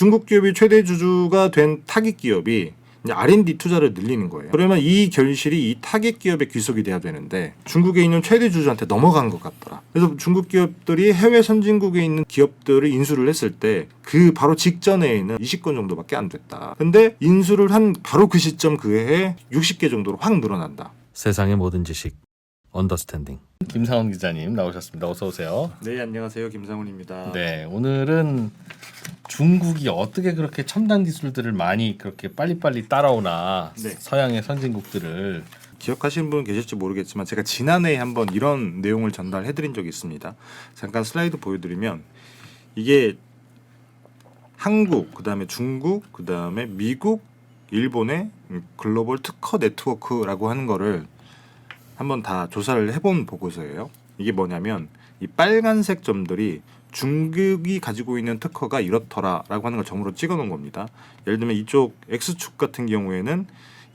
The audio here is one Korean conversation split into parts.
중국 기업이 최대 주주가 된 타깃 기업이 이제 R&D 투자를 늘리는 거예요. 그러면 이 결실이 이 타깃 기업에 귀속이 돼야 되는데 중국에 있는 최대 주주한테 넘어간 것 같더라. 그래서 중국 기업들이 해외 선진국에 있는 기업들을 인수를 했을 때 그 바로 직전에는 20건 정도밖에 안 됐다. 근데 인수를 한 바로 그 시점 그 해에 60개 정도로 확 늘어난다. 세상의 모든 지식 언더스탠딩. 김상훈 기자님 나오셨습니다. 어서 오세요. 네, 안녕하세요. 김상훈입니다. 네, 오늘은 중국이 어떻게 그렇게 첨단 기술들을 많이 그렇게 빨리빨리 따라오나 네. 서양의 선진국들을 기억하시는 분 계실지 모르겠지만 제가 지난해에 한번 이런 내용을 전달해드린 적이 있습니다. 잠깐 슬라이드 보여드리면 이게 한국, 그다음에 중국, 그다음에 미국, 일본의 글로벌 특허 네트워크라고 하는 거를 한번 다 조사를 해본 보고서예요. 이게 뭐냐면 이 빨간색 점들이 중국이 가지고 있는 특허가 이렇더라라고 하는 걸 점으로 찍어놓은 겁니다. 예를 들면 이쪽 X축 같은 경우에는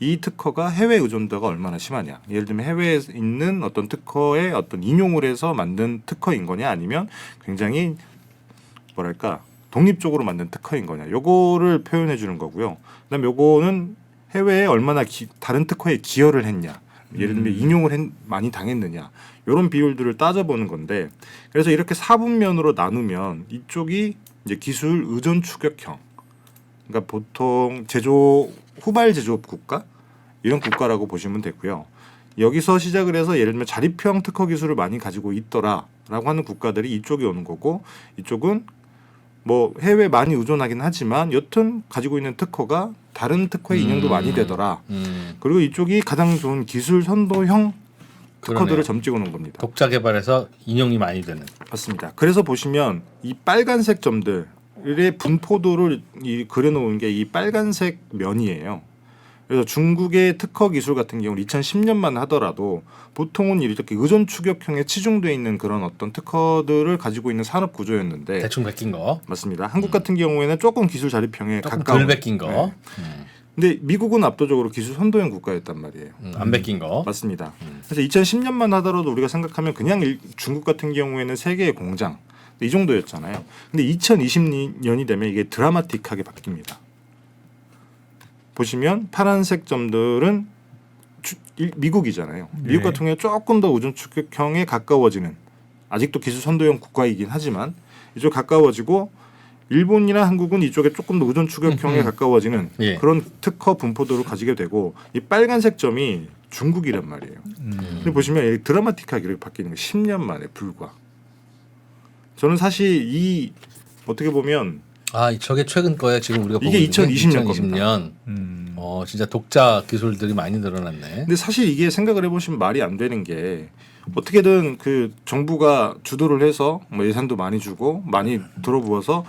이 특허가 해외 의존도가 얼마나 심하냐. 예를 들면 해외에 있는 어떤 특허에 어떤 인용을 해서 만든 특허인 거냐, 아니면 굉장히 뭐랄까 독립적으로 만든 특허인 거냐. 요거를 표현해 주는 거고요. 그다음에 요거는 해외에 얼마나 다른 특허에 기여를 했냐. 예를 들면 인용을 많이 당했느냐. 이런 비율들을 따져보는 건데, 그래서 이렇게 4분면으로 나누면 이쪽이 이제 기술 의존 추격형, 그러니까 보통 후발 제조업 국가 이런 국가라고 보시면 되고요. 여기서 시작을 해서 예를 들면 자립형 특허 기술을 많이 가지고 있더라라고 하는 국가들이 이쪽에 오는 거고, 이쪽은 뭐 해외 많이 의존하긴 하지만 여튼 가지고 있는 특허가 다른 특허에 인용도 많이 되더라. 그리고 이쪽이 가장 좋은 기술 선도형 특허들을 그러네요. 점 찍어 놓은 겁니다. 독자 개발해서 인용이 많이 되는. 맞습니다. 그래서 보시면 이 빨간색 점들의 분포도를 그려놓은 게 이 빨간색 면이에요. 그래서 중국의 특허 기술 같은 경우는 2010년만 하더라도 보통은 이렇게 의존 추격형에 치중되어 있는 그런 어떤 특허들을 가지고 있는 산업 구조였는데, 대충 베낀 거. 맞습니다. 한국 같은 경우에는 조금 기술 자립형에 조금 가까운. 덜 베낀 거. 네. 근데 미국은 압도적으로 기술 선도형 국가였단 말이에요. 안 베낀 거. 맞습니다. 그래서 2010년만 하더라도 우리가 생각하면 그냥 중국 같은 경우에는 세계의 공장 이 정도였잖아요. 근데 2020년이 되면 이게 드라마틱하게 바뀝니다. 보시면 파란색 점들은 미국이잖아요. 미국 같은 경우에 조금 더 의존 추격형에 가까워지는, 아직도 기술 선도형 국가이긴 하지만 이쪽 가까워지고, 일본이나 한국은 이쪽에 조금 더 의존 추격형에 가까워지는 예. 그런 특허 분포도를 가지게 되고, 이 빨간색 점이 중국이란 말이에요. 근데 보시면 드라마틱하게 이렇게 바뀌는 거 10년 만에 불과. 저는 사실 이 어떻게 보면 저게 최근 거야. 지금 우리가 보고 이게 있는 게 2020년 2020년. 진짜 독자 기술들이 많이 늘어났네. 근데 사실 이게 생각을 해보시면 말이 안 되는 게, 어떻게든 그 정부가 주도를 해서 뭐 예산도 많이 주고 많이 들어부어서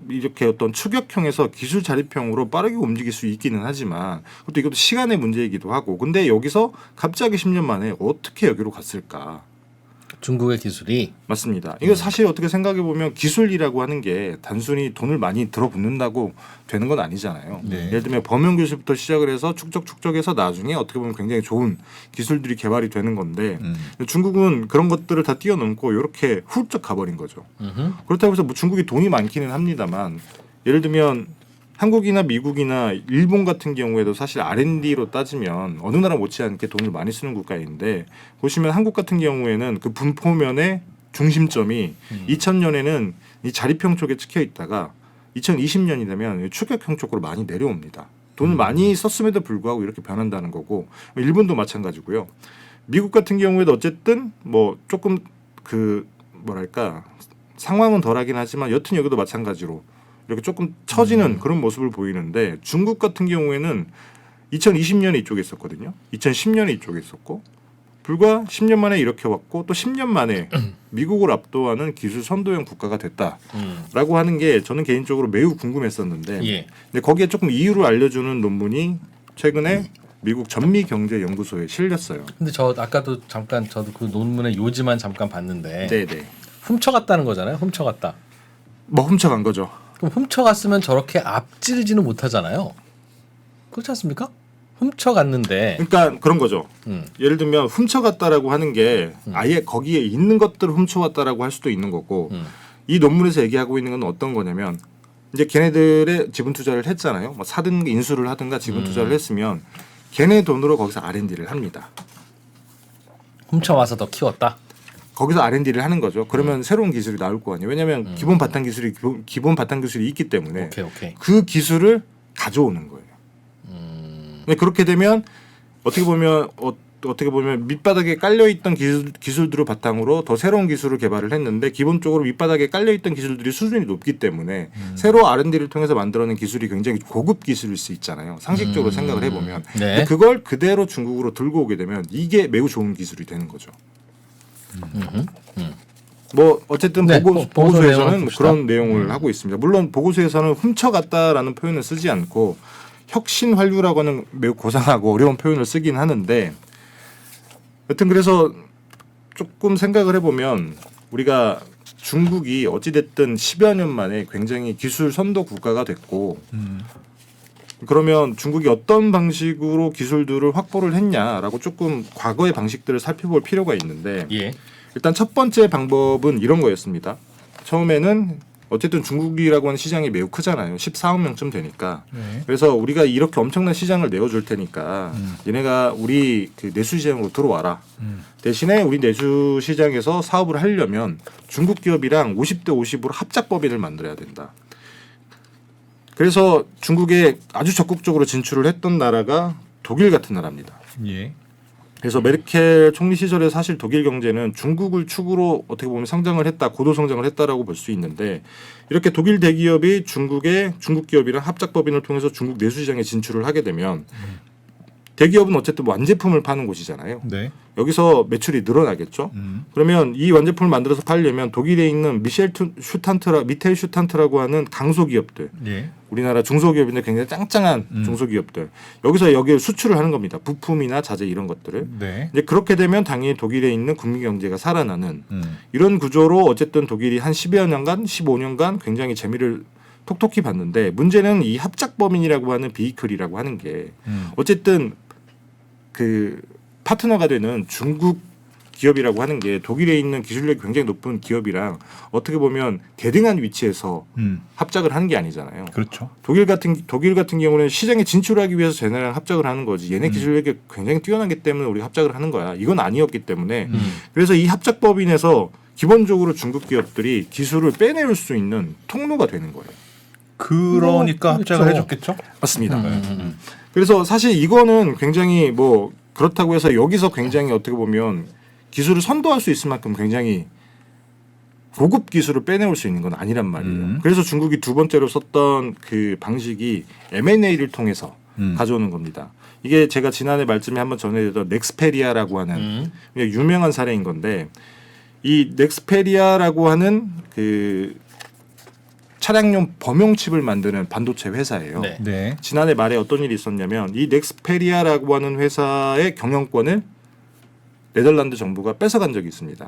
이렇게 어떤 추격형에서 기술 자립형으로 빠르게 움직일 수 있기는 하지만, 그것도 이것도 시간의 문제이기도 하고, 근데 여기서 갑자기 10년 만에 어떻게 여기로 갔을까? 중국의 기술이. 맞습니다. 이거 사실 어떻게 생각해 보면 기술이라고 하는 게 단순히 돈을 많이 들어붓는다고 되는 건 아니잖아요. 네. 예를 들면 범용 기술부터 시작을 해서 축적해서 나중에 어떻게 보면 굉장히 좋은 기술들이 개발이 되는 건데, 중국은 그런 것들을 다 뛰어넘고 이렇게 훌쩍 가버린 거죠. 그렇다고 해서 뭐 중국이 돈이 많기는 합니다만, 예를 들면 한국이나 미국이나 일본 같은 경우에도 사실 R&D로 따지면 어느 나라 못지않게 돈을 많이 쓰는 국가인데, 보시면 한국 같은 경우에는 그 분포면의 중심점이 2000년에는 이 자립형 쪽에 찍혀 있다가 2020년이 되면 추격형 쪽으로 많이 내려옵니다. 돈을 많이 썼음에도 불구하고 이렇게 변한다는 거고, 일본도 마찬가지고요. 미국 같은 경우에도 어쨌든 뭐 조금 그 뭐랄까 상황은 덜하긴 하지만 여튼 여기도 마찬가지로 이렇게 조금 처지는 그런 모습을 보이는데, 중국 같은 경우에는 2020년에 이쪽에 있었거든요. 2010년에 이쪽에 있었고, 불과 10년 만에 이렇게 왔고, 또 10년 만에 미국을 압도하는 기술 선도형 국가가 됐다라고 하는 게 저는 개인적으로 매우 궁금했었는데, 예. 근데 거기에 조금 이유를 알려주는 논문이 최근에 미국 전미경제연구소에 실렸어요. 근데 아까도 잠깐 저도 그 논문의 요지만 잠깐 봤는데 네네. 훔쳐갔다는 거잖아요. 훔쳐갔다. 뭐 훔쳐간 거죠. 그럼 훔쳐갔으면 저렇게 앞지르지는 못하잖아요. 그렇지 않습니까? 훔쳐갔는데. 그러니까 그런 거죠. 음. 예를 들면 훔쳐갔다라고 하는 게 아예 거기에 있는 것들을 훔쳐왔다라고 할 수도 있는 거고, 이 논문에서 얘기하고 있는 건 어떤 거냐면 이제 걔네들의 지분 투자를 했잖아요. 뭐 사든 인수를 하든가 지분 투자를 했으면 걔네 돈으로 거기서 R&D를 합니다. 훔쳐와서 더 키웠다. 거기서 R&D를 하는 거죠. 그러면 새로운 기술이 나올 거 아니에요. 왜냐하면 기본 바탕 기술이 있기 때문에 오케이. 그 기술을 가져오는 거예요. 근데 그렇게 되면 어떻게 보면 밑바닥에 깔려 있던 기술들을 바탕으로 더 새로운 기술을 개발을 했는데 기본적으로 밑바닥에 깔려 있던 기술들이 수준이 높기 때문에 새로 R&D를 통해서 만들어낸 기술이 굉장히 고급 기술일 수 있잖아요. 상식적으로 생각을 해보면 네. 근데 그걸 그대로 중국으로 들고 오게 되면 이게 매우 좋은 기술이 되는 거죠. 뭐 어쨌든 네, 보고서에서는 내용을 뭐 봅시다. 그런 내용을 하고 있습니다. 물론 보고서에서는 훔쳐갔다라는 표현을 쓰지 않고 혁신환류라고 하는 매우 고상하고 어려운 표현을 쓰긴 하는데 여튼 그래서 조금 생각을 해보면 우리가 중국이 어찌됐든 10여 년 만에 굉장히 기술 선도 국가가 됐고 그러면 중국이 어떤 방식으로 기술들을 확보를 했냐라고 조금 과거의 방식들을 살펴볼 필요가 있는데 예. 일단 첫 번째 방법은 이런 거였습니다. 처음에는 어쨌든 중국이라고 하는 시장이 매우 크잖아요. 14억 명쯤 되니까. 그래서 우리가 이렇게 엄청난 시장을 내어줄 테니까 얘네가 우리 그 내수 시장으로 들어와라. 대신에 우리 내수 시장에서 사업을 하려면 중국 기업이랑 50대 50으로 합작 법인을 만들어야 된다. 그래서 중국에 아주 적극적으로 진출을 했던 나라가 독일 같은 나라입니다. 예. 그래서 메르켈 총리 시절에 사실 독일 경제는 중국을 축으로 어떻게 보면 성장을 했다, 고도 성장을 했다라고 볼 수 있는데 이렇게 독일 대기업이 중국 기업이랑 합작 법인을 통해서 중국 내수 시장에 진출을 하게 되면 대기업은 어쨌든 완제품을 파는 곳이잖아요. 네. 여기서 매출이 늘어나겠죠. 그러면 이 완제품을 만들어서 팔려면 독일에 있는 미텔 슈탄트라고 하는 강소기업들, 예. 우리나라 중소기업인데 굉장히 짱짱한 중소기업들 여기에 수출을 하는 겁니다. 부품이나 자재 이런 것들을. 네. 이제 그렇게 되면 당연히 독일에 있는 국민 경제가 살아나는 이런 구조로 어쨌든 독일이 한 10여 년간, 15년간 굉장히 재미를 톡톡히 봤는데 문제는 이 합작법인이라고 하는 비이클이라고 하는 게 어쨌든 그 파트너가 되는 중국 기업이라고 하는 게 독일에 있는 기술력이 굉장히 높은 기업이랑 어떻게 보면 대등한 위치에서 합작을 하는 게 아니잖아요. 그렇죠. 독일 같은 경우는 시장에 진출하기 위해서 쟤네랑 합작을 하는 거지. 얘네 기술력이 굉장히 뛰어나기 때문에 우리가 합작을 하는 거야. 이건 아니었기 때문에 그래서 이 합작법인에서 기본적으로 중국 기업들이 기술을 빼내올 수 있는 통로가 되는 거예요. 그러니까 합작을 그렇죠. 해줬겠죠. 맞습니다. 그래서 사실 이거는 굉장히 뭐 그렇다고 해서 여기서 굉장히 어떻게 보면 기술을 선도할 수 있을 만큼 굉장히 고급 기술을 빼내올 수 있는 건 아니란 말이에요. 그래서 중국이 두 번째로 썼던 그 방식이 M&A를 통해서 가져오는 겁니다. 이게 제가 지난해 말쯤에 한번 전해드렸던 넥스페리아라고 하는 유명한 사례인 건데 이 넥스페리아라고 하는 그 차량용 범용칩을 만드는 반도체 회사예요. 네. 네. 지난해 말에 어떤 일이 있었냐면 이 넥스페리아라고 하는 회사의 경영권을 네덜란드 정부가 뺏어간 적이 있습니다.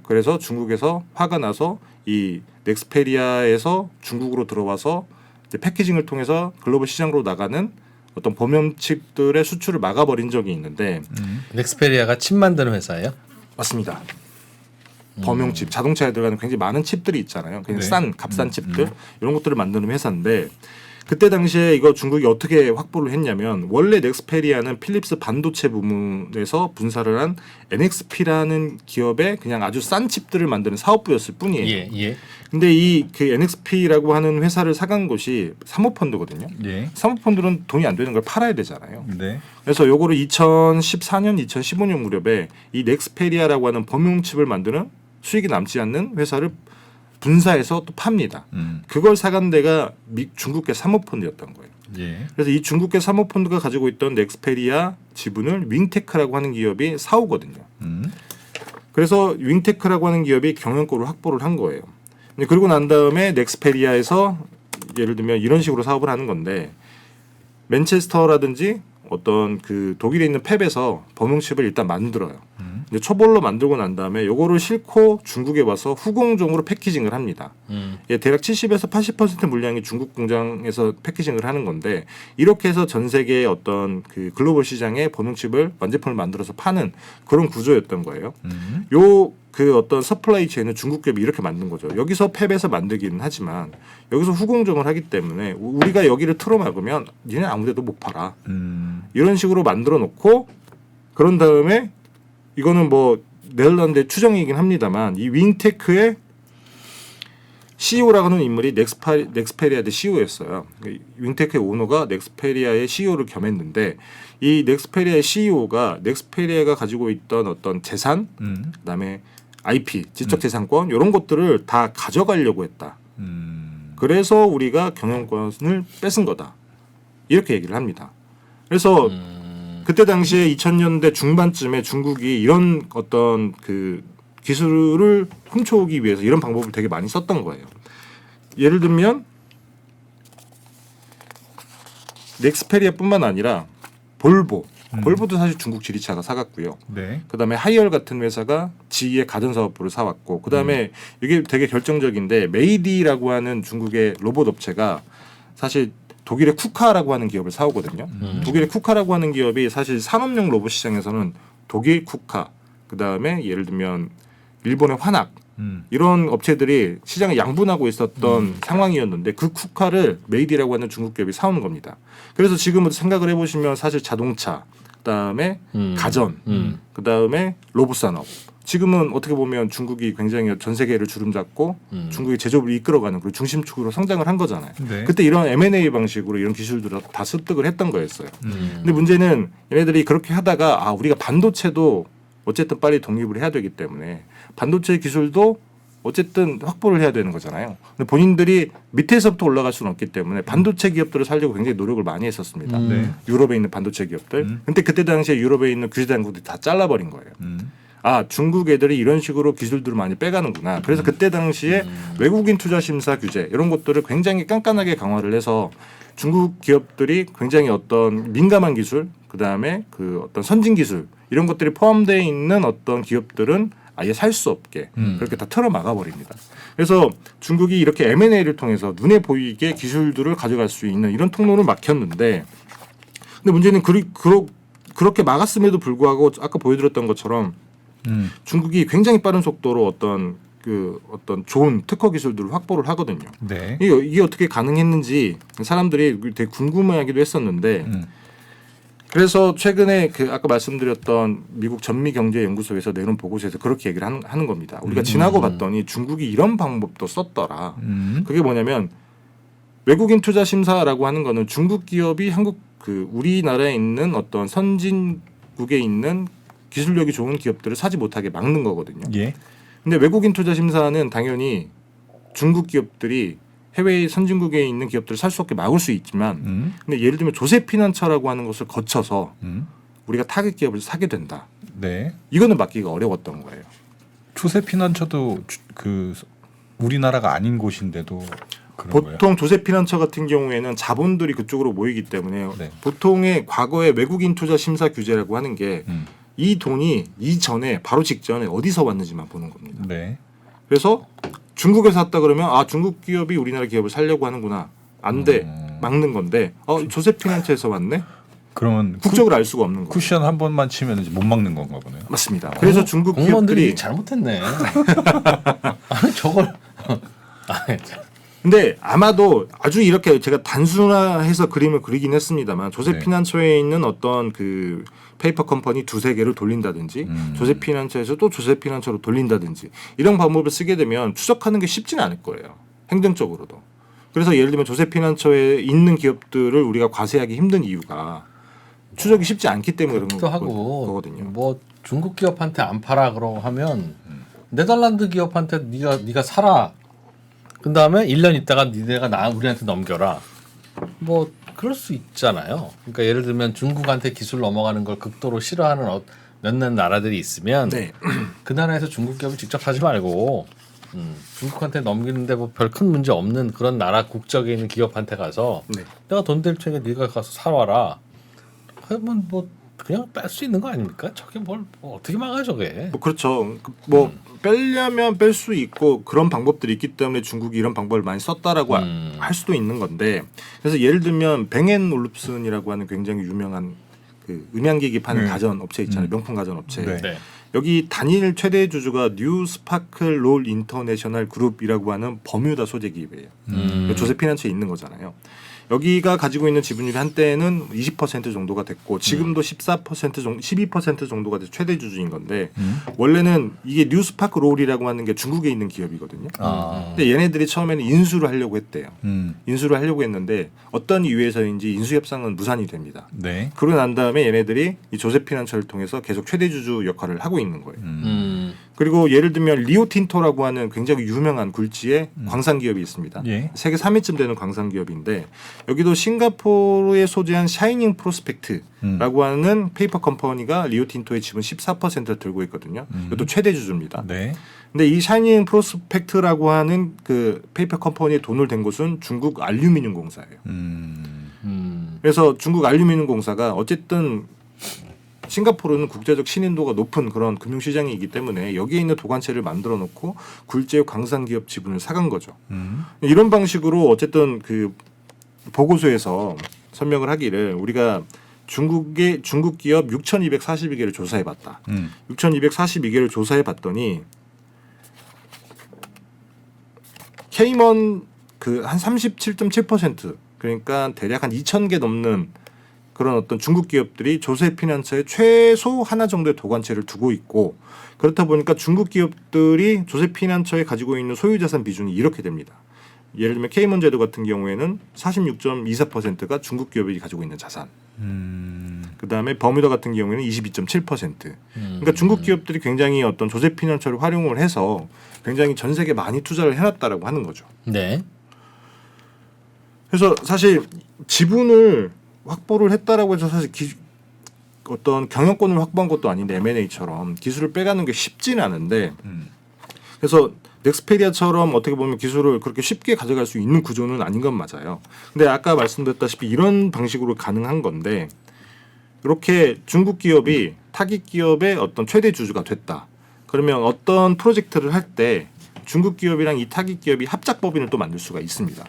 그래서 중국에서 화가 나서 이 넥스페리아에서 중국으로 들어와서 이제 패키징을 통해서 글로벌 시장으로 나가는 어떤 범용칩들의 수출을 막아버린 적이 있는데 넥스페리아가 칩 만드는 회사예요? 맞습니다. 범용칩, 자동차에 들어가는 굉장히 많은 칩들이 있잖아요. 굉장히 네. 값싼 칩들 이런 것들을 만드는 회사인데 그때 당시에 이거 중국이 어떻게 확보를 했냐면 원래 넥스페리아는 필립스 반도체 부문에서 분사를 한 NXP라는 기업의 그냥 아주 싼 칩들을 만드는 사업부였을 뿐이에요. 예. 근데 이 그 NXP라고 하는 회사를 사간 곳이 사모펀드거든요. 예. 사모펀드는 돈이 안 되는 걸 팔아야 되잖아요. 네. 그래서 요거를 2014년, 2015년 무렵에 이 넥스페리아라고 하는 범용칩을 만드는 수익이 남지 않는 회사를 분사해서 또 팝니다. 그걸 사간 데가 중국계 사모펀드였던 거예요. 예. 그래서 이 중국계 사모펀드가 가지고 있던 넥스페리아 지분을 윙테크라고 하는 기업이 사오거든요. 그래서 윙테크라고 하는 기업이 경영권을 확보를 한 거예요. 그리고 난 다음에 넥스페리아에서 예를 들면 이런 식으로 사업을 하는 건데 맨체스터라든지 어떤 그 독일에 있는 팹에서 범용칩을 일단 만들어요. 이제 초벌로 만들고 난 다음에 요거를 싣고 중국에 와서 후공종으로 패키징을 합니다. 예, 대략 70에서 80% 물량이 중국 공장에서 패키징을 하는 건데 이렇게 해서 전 세계의 어떤 그 글로벌 시장에 범용칩을 완제품을 만들어서 파는 그런 구조였던 거예요. 요 그 어떤 서플라이 체인은 중국 기업이 이렇게 만든 거죠. 여기서 팹에서 만들기는 하지만 여기서 후공정을 하기 때문에 우리가 여기를 틀어막으면 니네 아무데도 못 팔아. 이런 식으로 만들어 놓고 그런 다음에 이거는 뭐 네덜란드의 추정이긴 합니다만 이 윙테크의 CEO라고 하는 인물이 넥스페리아의 CEO였어요. 윙테크의 오너가 넥스페리아의 CEO를 겸했는데 이 넥스페리아의 CEO가 넥스페리아가 가지고 있던 어떤 재산, 그다음에 IP, 지적재산권 이런 것들을 다 가져가려고 했다. 그래서 우리가 경영권을 뺏은 거다. 이렇게 얘기를 합니다. 그래서 그때 당시에 2000년대 중반쯤에 중국이 이런 어떤 그 기술을 훔쳐오기 위해서 이런 방법을 되게 많이 썼던 거예요. 예를 들면 넥스페리아뿐만 아니라 볼보도 사실 중국 지리차가 사갔고요. 네. 그다음에 하이얼 같은 회사가 지의 가전 사업부를 사왔고 그다음에 이게 되게 결정적인데 메이디라고 하는 중국의 로봇 업체가 사실 독일의 쿠카라고 하는 기업을 사오거든요. 독일의 쿠카라고 하는 기업이 사실 산업용 로봇 시장에서는 독일 쿠카, 그다음에 예를 들면 일본의 화낙 이런 업체들이 시장에 양분하고 있었던 상황이었는데 그 쿠카를 메이디라고 하는 중국 기업이 사오는 겁니다. 그래서 지금 생각을 해보시면 사실 자동차, 그다음에 가전, 그다음에 로봇 산업. 지금은 어떻게 보면 중국이 굉장히 전 세계를 주름잡고 중국의 제조업을 이끌어가는 그 중심축으로 성장을 한 거잖아요. 네. 그때 이런 M&A 방식으로 이런 기술들을 다 습득을 했던 거였어요. 근데 문제는 얘네들이 그렇게 하다가 우리가 반도체도 어쨌든 빨리 독립을 해야 되기 때문에 반도체 기술도 어쨌든 확보를 해야 되는 거잖아요. 근데 본인들이 밑에서부터 올라갈 수는 없기 때문에 반도체 기업들을 살려고 굉장히 노력을 많이 했었습니다. 네. 유럽에 있는 반도체 기업들. 근데 그때 당시에 유럽에 있는 규제 당국들이 다 잘라버린 거예요. 중국 애들이 이런 식으로 기술들을 많이 빼가는구나. 그래서 그때 당시에 외국인 투자 심사 규제 이런 것들을 굉장히 깐깐하게 강화를 해서 중국 기업들이 굉장히 어떤 민감한 기술, 그 다음에 그 어떤 선진 기술 이런 것들이 포함되어 있는 어떤 기업들은 아예 살 수 없게 그렇게 다 틀어 막아버립니다. 그래서 중국이 이렇게 M&A를 통해서 눈에 보이게 기술들을 가져갈 수 있는 이런 통로를 막혔는데, 근데 문제는 그렇게 막았음에도 불구하고 아까 보여드렸던 것처럼 중국이 굉장히 빠른 속도로 어떤 좋은 특허 기술들을 확보를 하거든요. 네. 이게 어떻게 가능했는지 사람들이 되게 궁금해하기도 했었는데. 그래서 최근에 아까 말씀드렸던 미국 전미경제연구소에서 내놓은 보고서에서 그렇게 얘기를 하는 겁니다. 우리가 지나고 봤더니 중국이 이런 방법도 썼더라. 그게 뭐냐면 외국인 투자 심사라고 하는 거는 중국 기업이 우리나라에 있는 어떤 선진국에 있는 기술력이 좋은 기업들을 사지 못하게 막는 거거든요. 예. 근데 외국인 투자 심사는 당연히 중국 기업들이 해외 선진국에 있는 기업들을 살 수 없게 막을 수 있지만 근데 예를 들면 조세피난처라고 하는 것을 거쳐서 우리가 타겟 기업을 사게 된다. 네. 이거는 막기가 어려웠던 거예요. 조세피난처도 우리나라가 아닌 곳인데도 그런 보통 거예요? 조세피난처 같은 경우에는 자본들이 그쪽으로 모이기 때문에 네. 보통의 과거의 외국인 투자 심사 규제라고 하는 게 이 돈이 이전에 바로 직전에 어디서 왔는지만 보는 겁니다. 네. 그래서 중국에서 샀다 그러면 중국 기업이 우리나라 기업을 살려고 하는구나. 안 돼. 막는 건데 조세피난처에서 왔네. 그러면 국적을 알 수가 없는 거예요. 쿠션 한 번만 치면 이제 못 막는 건가 보네요. 맞습니다. 그래서 중국 공무원들이 기업들이 잘못했네. 아니 저걸 근데 아마도 아주 이렇게 제가 단순화해서 그림을 그리긴 했습니다만 조세피난처에 있는 어떤 그 페이퍼 컴퍼니 두세 개를 돌린다든지 조세피난처에서 또 조세피난처로 돌린다든지 이런 방법을 쓰게 되면 추적하는 게 쉽지는 않을 거예요. 행정적으로도. 그래서 예를 들면 조세피난처에 있는 기업들을 우리가 과세하기 힘든 이유가 추적이 쉽지 않기 때문에 그런 그렇기도 하고 거거든요. 뭐 중국 기업한테 안 팔아 그러고 하면 네덜란드 기업한테 네가 사라. 그 다음에 1년 있다가 니네가 우리한테 넘겨라. 뭐 그럴 수 있잖아요. 그러니까 예를 들면 중국한테 기술 넘어가는 걸 극도로 싫어하는 몇몇 나라들이 있으면 네. 그 나라에서 중국 기업을 직접 하지 말고 중국한테 넘기는데 뭐 별 큰 문제 없는 그런 나라 국적에 있는 기업한테 가서 네. 내가 돈 댈 테니까 네가 가서 사와라. 하면 뭐 그냥 뺄 수 있는 거 아닙니까? 저게 뭘 어떻게 막아 저게? 뭐 그렇죠. 뭐 빼려면 뺄 수 있고 그런 방법들이 있기 때문에 중국이 이런 방법을 많이 썼다라고 할 수도 있는 건데 그래서 예를 들면 뱅앤올룹슨이라고 하는 굉장히 유명한 그 음향기기 파는 가전 업체 있잖아요. 명품 가전 업체. 네. 네. 여기 단일 최대 주주가 뉴 스파클 롤 인터내셔널 그룹이라고 하는 버뮤다 소재 기업이에요. 조세피난처에 있는 거잖아요. 여기가 가지고 있는 지분율이 한때는 20% 정도가 됐고 지금도 14% 정도, 12% 정도가 돼서 최대 주주인 건데 원래는 이게 뉴스파크 롤이라고 하는 게 중국에 있는 기업이거든요. 근데 얘네들이 처음에는 인수를 하려고 했대요. 인수를 하려고 했는데 어떤 이유에서인지 인수 협상은 무산이 됩니다. 네. 그러고 난 다음에 얘네들이 이 조세피난처를 통해서 계속 최대 주주 역할을 하고 있는 거예요. 그리고 예를 들면 리오틴토라고 하는 굉장히 유명한 굴지의 광산 기업이 있습니다. 예. 세계 3위쯤 되는 광산 기업인데 여기도 싱가포르에 소재한 샤이닝 프로스펙트라고 하는 페이퍼 컴퍼니가 리오틴토의 지분 14%를 들고 있거든요. 이것도 최대 주주입니다. 네. 근데 이 샤이닝 프로스펙트라고 하는 그 페이퍼 컴퍼니에 돈을 댄 곳은 중국 알루미늄 공사예요. 그래서 중국 알루미늄 공사가 어쨌든 싱가포르는 국제적 신인도가 높은 그런 금융시장이기 때문에 여기에 있는 도관체를 만들어 놓고 굴지의 광산 기업 지분을 사간 거죠. 이런 방식으로 어쨌든 그 보고서에서 설명을 하기를 우리가 중국 기업 6,242개를 조사해 봤다. 6,242개를 조사해 봤더니 케이먼 그 한 37.7% 그러니까 대략 한 2,000개 넘는 그런 어떤 중국 기업들이 조세피난처에 최소 하나 정도의 도관체를 두고 있고 그렇다 보니까 중국 기업들이 조세피난처에 가지고 있는 소유자산 비중이 이렇게 됩니다. 예를 들면 케이먼 제도 같은 경우에는 46.24%가 중국 기업이 가지고 있는 자산. 그다음에 버뮤다 같은 경우에는 22.7%. 그러니까 중국 기업들이 굉장히 어떤 조세피난처를 활용을 해서 굉장히 전 세계에 많이 투자를 해놨다라고 하는 거죠. 네. 그래서 사실 지분을 확보를 했다라고 해서 사실 어떤 경영권을 확보한 것도 아닌데 M&A처럼 기술을 빼가는 게 쉽지는 않은데 그래서 넥스페리아처럼 어떻게 보면 기술을 그렇게 쉽게 가져갈 수 있는 구조는 아닌 건 맞아요. 근데 아까 말씀드렸다시피 이런 방식으로 가능한 건데 이렇게 중국 기업이 타깃 기업의 어떤 최대 주주가 됐다. 그러면 어떤 프로젝트를 할 때 중국 기업이랑 이 타깃 기업이 합작 법인을 또 만들 수가 있습니다.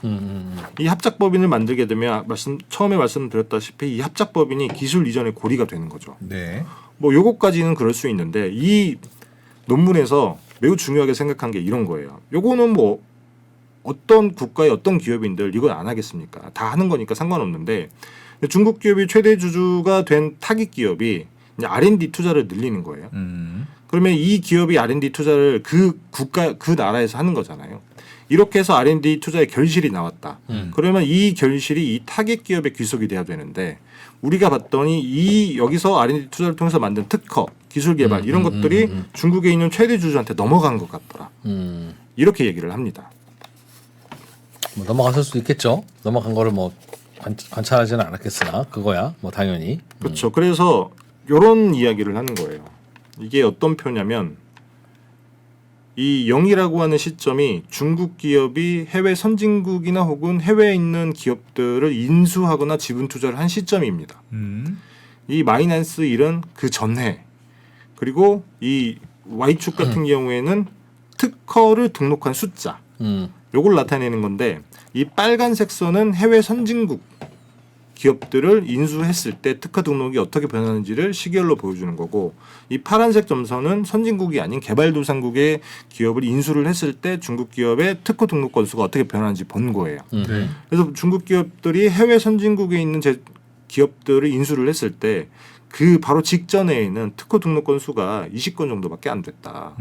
이 합작 법인을 만들게 되면 처음에 말씀드렸다시피 이 합작 법인이 기술 이전의 고리가 되는 거죠. 네. 뭐 요거까지는 그럴 수 있는데 이 논문에서 매우 중요하게 생각한 게 이런 거예요. 요거는 뭐 어떤 국가의 어떤 기업인들 이건 안 하겠습니까? 다 하는 거니까 상관없는데 중국 기업이 최대 주주가 된 타깃 기업이 이제 R&D 투자를 늘리는 거예요. 그러면 이 기업이 R&D 투자를 그 국가 그 나라에서 하는 거잖아요. 이렇게 해서 R&D 투자의 결실이 나왔다. 그러면 이 결실이 이 타깃 기업의 귀속이 돼야 되는데 우리가 봤더니 이 여기서 R&D 투자를 통해서 만든 특허, 기술 개발 이런 것들이 중국에 있는 최대 주주한테 넘어간 것 같더라. 이렇게 얘기를 합니다. 뭐 넘어갔을 수도 있겠죠. 넘어간 거를 뭐 관찰하지는 않았겠으나 그거야 뭐 당연히. 그렇죠. 그래서 이런 이야기를 하는 거예요. 이게 어떤 표냐면 이 0이라고 하는 시점이 중국 기업이 해외 선진국이나 혹은 해외에 있는 기업들을 인수하거나 지분 투자를 한 시점입니다. 이 마이너스 1은 그 전해 그리고 이 Y축 같은 경우에는 특허를 등록한 숫자 요걸 나타내는 건데 이 빨간색 선은 해외 선진국 기업들을 인수했을 때 특허 등록이 어떻게 변하는지를 시계열로 보여주는 거고 이 파란색 점선은 선진국이 아닌 개발도상국의 기업을 인수를 했을 때 중국 기업의 특허 등록 건수가 어떻게 변하는지 본 거예요. 네. 그래서 중국 기업들이 해외 선진국에 있는 기업들을 인수를 했을 때 그 바로 직전에는 특허 등록 건수가 20건 정도밖에 안 됐다.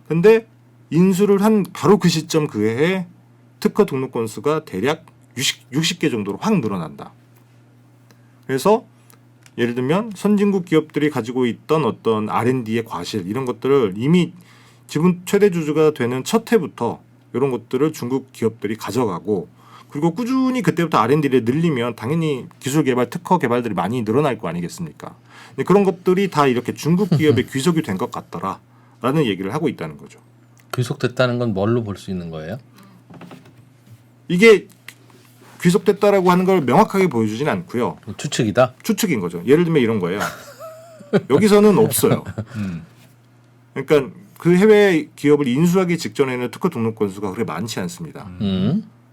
근데 인수를 한 바로 그 시점 그 해에 특허 등록 건수가 대략 60개 정도로 확 늘어난다. 그래서 예를 들면 선진국 기업들이 가지고 있던 어떤 R&D의 과실 이런 것들을 이미 지분 최대 주주가 되는 첫 해부터 이런 것들을 중국 기업들이 가져가고 그리고 꾸준히 그때부터 R&D를 늘리면 당연히 기술 개발, 특허 개발들이 많이 늘어날 거 아니겠습니까? 근데 그런 것들이 다 이렇게 중국 기업에 귀속이 된 것 같더라라는 얘기를 하고 있다는 거죠. 귀속됐다는 건 뭘로 볼 수 있는 거예요? 이게 귀속됐다라고 하는 걸 명확하게 보여주진 않고요. 추측이다. 추측인 거죠. 예를 들면 이런 거예요. 여기서는 없어요. 음. 그러니까 그 해외 기업을 인수하기 직전에는 특허 등록 건수가 그렇게 많지 않습니다.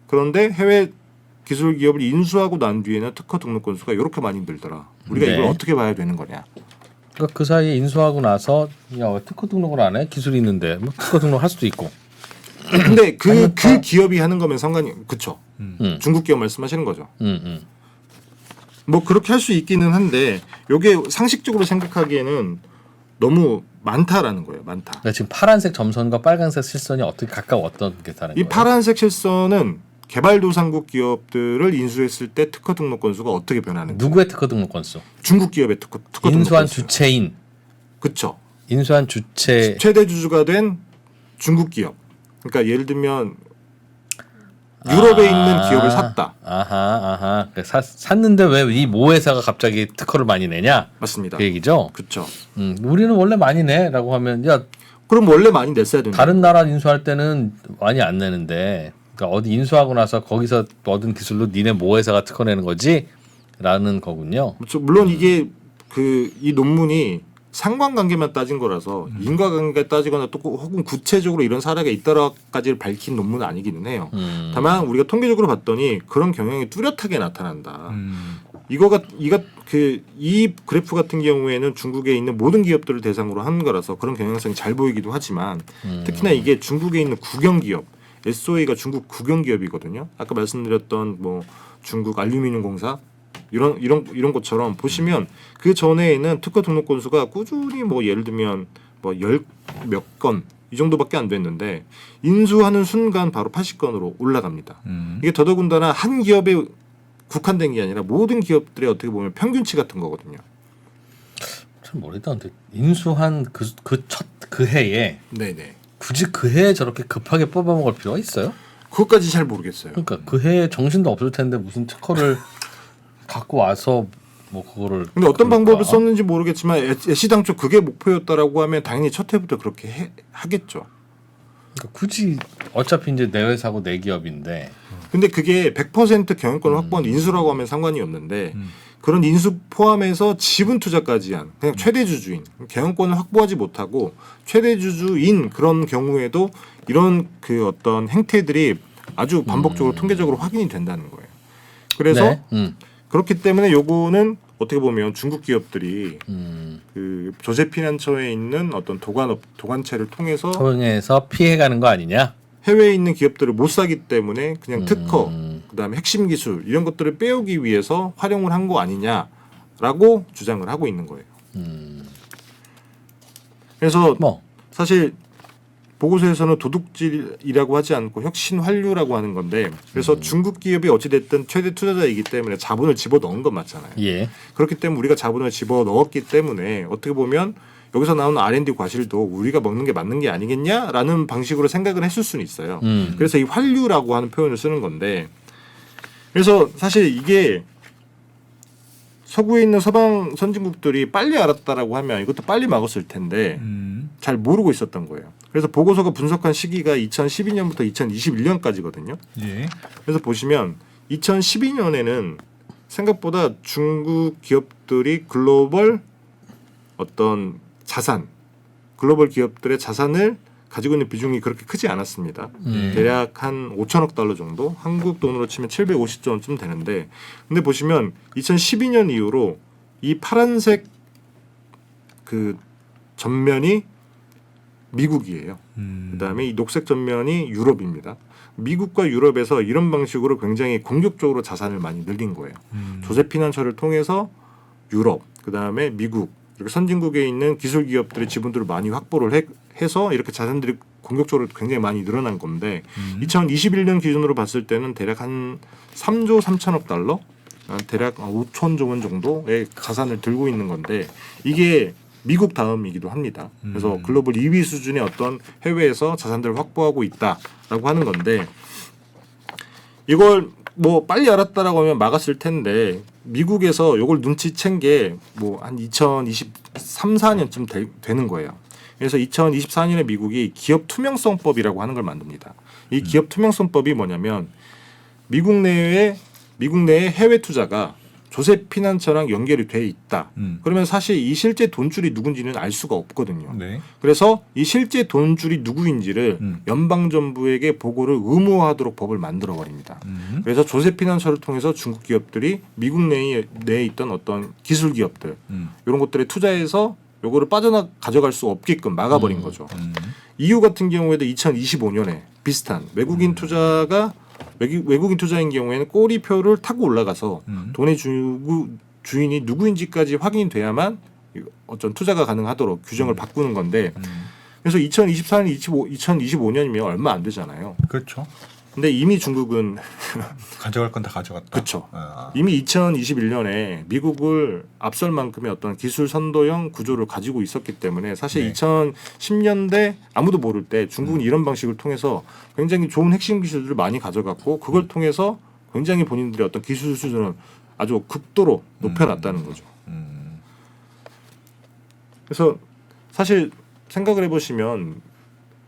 그런데 해외 기술 기업을 인수하고 난 뒤에는 특허 등록 건수가 이렇게 많이 늘더라. 우리가 네. 이걸 어떻게 봐야 되는 거냐? 그러니까 그 사이에 인수하고 나서 야 왜 특허 등록을 안 해? 기술이 있는데 뭐 특허 등록 할 수도 있고. 근데 그 기업이 하는 거면 상관이 그쵸? 중국 기업 말씀하시는 거죠. 뭐 그렇게 할 수 있기는 한데 이게 상식적으로 생각하기에는 너무 많다라는 거예요. 많다. 그러니까 지금 파란색 점선과 빨간색 실선이 어떻게 가까웠던 게 다른 이 거예요? 파란색 실선은 개발도상국 기업들을 인수했을 때 특허 등록 건수가 어떻게 변하는지. 누구의 특허 등록 건수? 중국 기업의 특허 등록 인수한 건수. 주체인. 그쵸. 인수한 주체. 최대 주주가 된 중국 기업. 그러니까 예를 들면 유럽에 있는 기업을 샀다. 아하. 그러니까 샀는데 왜 이 모 회사가 갑자기 특허를 많이 내냐? 맞습니다. 그 얘기죠. 그쵸. 우리는 원래 많이 내라고 하면 야 그럼 원래 많이 냈어야 된다. 다른 나라 인수할 때는 많이 안 내는데 그러니까 어디 인수하고 나서 거기서 얻은 기술로 니네 모 회사가 특허 내는 거지라는 거군요. 물론 이게 이 논문이 상관관계만 따진 거라서 인과관계 따지거나 또 혹은 구체적으로 이런 사례가 있다라까지 밝힌 논문은 아니기는 해요. 다만 우리가 통계적으로 봤더니 그런 경향이 뚜렷하게 나타난다. 이 그래프 같은 경우에는 중국에 있는 모든 기업들을 대상으로 한 거라서 그런 경향성이 잘 보이기도 하지만 특히나 이게 중국에 있는 국영기업 SOA가 중국 국영기업이거든요. 아까 말씀드렸던 뭐 중국 알루미늄 공사 이런 것처럼 보시면 그 전에는 특허 등록 건수가 꾸준히 뭐 예를 들면 뭐 열 몇 건 이 정도밖에 안 됐는데 인수하는 순간 바로 80건으로 올라갑니다. 이게 더더군다나 한 기업에 국한된 게 아니라 모든 기업들의 어떻게 보면 평균치 같은 거거든요. 참 모르겠다. 근데 인수한 그 해에 네네. 굳이 그 해에 저렇게 급하게 뽑아먹을 필요가 있어요? 그것까지 잘 모르겠어요. 그러니까 그 해에 정신도 없을 텐데 무슨 특허를 갖고 와서 뭐 그거를. 근데 어떤 그럴까? 방법을 썼는지 모르겠지만 애시당초 그게 목표였다라고 하면 당연히 첫 해부터 그렇게 하겠죠. 그러니까 굳이 어차피 이제 내 회사고 내 기업인데. 근데 그게 100% 경영권을 확보한 인수라고 하면 상관이 없는데 그런 인수 포함해서 지분 투자까지 한 그냥 최대 주주인 경영권을 확보하지 못하고 최대 주주인 그런 경우에도 이런 그 어떤 행태들이 아주 반복적으로 통계적으로 확인이 된다는 거예요. 그래서 네. 그렇기 때문에 요거는 어떻게 보면 중국 기업들이 그 조세피난처에 있는 어떤 도관체를 통해서 피해가는 거 아니냐? 해외에 있는 기업들을 못 사기 때문에 그냥 특허, 그다음에 핵심 기술 이런 것들을 빼오기 위해서 활용을 한 거 아니냐라고 주장을 하고 있는 거예요. 그래서 뭐 사실 보고서에서는 도둑질이라고 하지 않고 혁신환류라고 하는 건데 그래서 중국 기업이 어찌됐든 최대 투자자이기 때문에 자본을 집어넣은 건 맞잖아요. 예. 그렇기 때문에 우리가 자본을 집어넣었기 때문에 어떻게 보면 여기서 나오는 R&D 과실도 우리가 먹는 게 맞는 게 아니겠냐라는 방식으로 생각을 했을 수는 있어요. 그래서 이 환류라고 하는 표현을 쓰는 건데 그래서 사실 이게 서구에 있는 서방 선진국들이 빨리 알았다라고 하면 이것도 빨리 막았을 텐데 잘 모르고 있었던 거예요. 그래서 보고서가 분석한 시기가 2012년부터 2021년까지거든요. 예. 그래서 보시면 2012년에는 생각보다 중국 기업들이 글로벌 어떤 자산, 글로벌 기업들의 자산을 가지고 있는 비중이 그렇게 크지 않았습니다. 대략 한 5천억 달러 정도, 한국 돈으로 치면 750조 원쯤 되는데, 근데 보시면 2012년 이후로 이 파란색 그 전면이 미국이에요. 그다음에 이 녹색 전면이 유럽입니다. 미국과 유럽에서 이런 방식으로 굉장히 공격적으로 자산을 많이 늘린 거예요. 조세피난처를 통해서 유럽, 그다음에 미국 이렇게 선진국에 있는 기술 기업들의 지분들을 많이 확보를 해서 이렇게 자산들이 공격적으로 굉장히 많이 늘어난 건데 2021년 기준으로 봤을 때는 대략 한 3조 3천억 달러, 대략 5천조 원 정도의 자산을 들고 있는 건데 이게 미국 다음이기도 합니다. 그래서 글로벌 2위 수준의 어떤 해외에서 자산들을 확보하고 있다라고 하는 건데 이걸 뭐 빨리 알았다라고 하면 막았을 텐데 미국에서 이걸 눈치챈 게 뭐 한 2023, 4년쯤 되는 거예요. 그래서 2024년에 미국이 기업 투명성법이라고 하는 걸 만듭니다. 이 기업 투명성법이 뭐냐면 미국 내의 해외 투자가 조세피난처랑 연결이 돼 있다. 음. 그러면 사실 이 실제 돈줄이 누군지는 알 수가 없거든요. 네. 그래서 이 실제 돈줄이 누구인지를 음. 연방정부에게 보고를 의무화하도록 법을 만들어 버립니다. 그래서 조세피난처를 통해서 중국 기업들이 미국 내에 있던 어떤 기술 기업들 이런 것들에 투자해서 요거를 가져갈 수 없게끔 막아버린 거죠. EU 같은 경우에도 2025년에 비슷한 외국인 투자인 경우에는 꼬리표를 타고 올라가서 돈의 주인이 누구인지까지 확인돼야만 어떤 투자가 가능하도록 규정을 바꾸는 건데 그래서 2024년, 2025년이면 얼마 안 되잖아요. 그렇죠. 근데 이미 중국은 가져갈 건 다 가져갔다. 그렇죠. 아. 이미 2021년에 미국을 앞설 만큼의 어떤 기술 선도형 구조를 가지고 있었기 때문에 사실 네. 2010년대 아무도 모를 때 중국은 이런 방식을 통해서 굉장히 좋은 핵심 기술들을 많이 가져갔고 그걸 통해서 굉장히 본인들의 어떤 기술 수준을 아주 극도로 높여놨다는 거죠. 그래서 사실 생각을 해보시면